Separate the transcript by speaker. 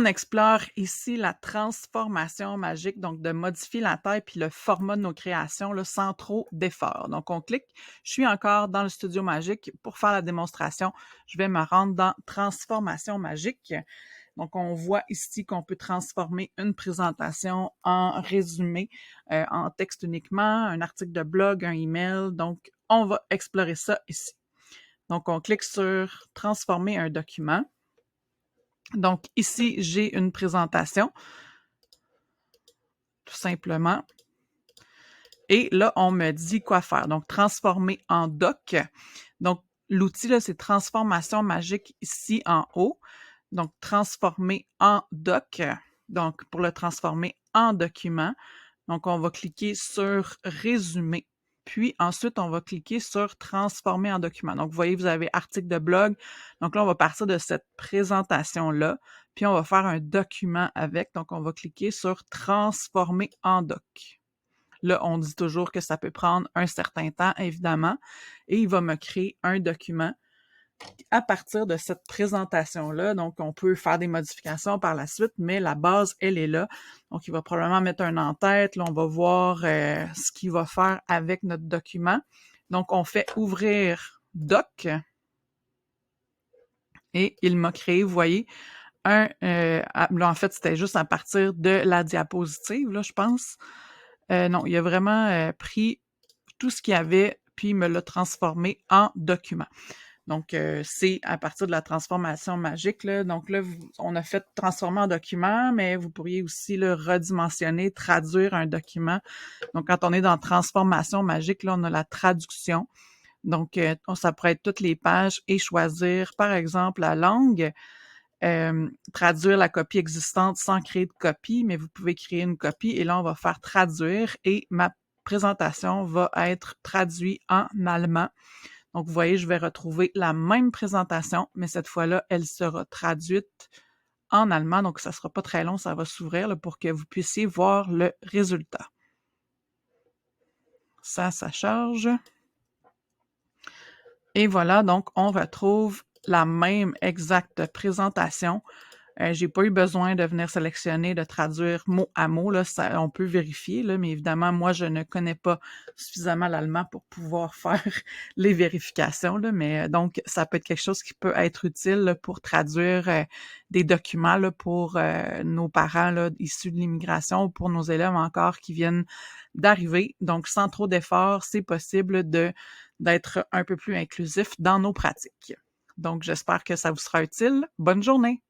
Speaker 1: On explore ici la transformation magique, donc de modifier la taille puis le format de nos créations là, sans trop d'efforts. Donc, on clique. Je suis encore dans le studio magique. Pour faire la démonstration, je vais me rendre dans transformation magique. Donc, on voit ici qu'on peut transformer une présentation en résumé, en texte uniquement, un article de blog, un email. Donc, on va explorer ça ici. Donc, on clique sur transformer un document. Donc, ici, j'ai une présentation, tout simplement. Et là, on me dit quoi faire. Donc, transformer en doc. Donc, l'outil, là, c'est transformation magique ici en haut. Donc, transformer en doc. Donc, pour le transformer en document, donc on va cliquer sur résumer. Puis ensuite, on va cliquer sur transformer en document. Donc, vous voyez, vous avez article de blog. Donc là, on va partir de cette présentation-là. Puis on va faire un document avec. Donc, on va cliquer sur transformer en doc. Là, on dit toujours que ça peut prendre un certain temps, évidemment. Et il va me créer un document à partir de cette présentation-là. Donc, on peut faire des modifications par la suite, mais la base, elle est là. Donc, il va probablement mettre un en-tête. Là, on va voir ce qu'il va faire avec notre document. Donc, on fait ouvrir Doc et il m'a créé, vous voyez, là, en fait, c'était juste à partir de la diapositive, là, je pense. Non, il a vraiment pris tout ce qu'il y avait, puis il me l'a transformé en document. Donc, c'est à partir de la transformation magique, là. Donc là, on a fait transformer en document, mais vous pourriez aussi le redimensionner, traduire un document. Donc, quand on est dans transformation magique, là, on a la traduction. Donc, ça pourrait être toutes les pages et choisir, par exemple, la langue, traduire la copie existante sans créer de copie, mais vous pouvez créer une copie et là, on va faire traduire et ma présentation va être traduite en allemand. Donc, vous voyez, je vais retrouver la même présentation, mais cette fois-là, elle sera traduite en allemand. Donc, ça sera pas très long, ça va s'ouvrir là, pour que vous puissiez voir le résultat. Ça charge. Et voilà, donc, on retrouve la même exacte présentation. J'ai pas eu besoin de venir sélectionner, de traduire mot à mot. Là, on peut vérifier, là, mais évidemment, moi, je ne connais pas suffisamment l'allemand pour pouvoir faire les vérifications. Là, mais donc, ça peut être quelque chose qui peut être utile là, pour traduire des documents là, pour nos parents là, issus de l'immigration ou pour nos élèves encore qui viennent d'arriver. Donc, sans trop d'efforts, c'est possible d'être un peu plus inclusif dans nos pratiques. Donc, j'espère que ça vous sera utile. Bonne journée!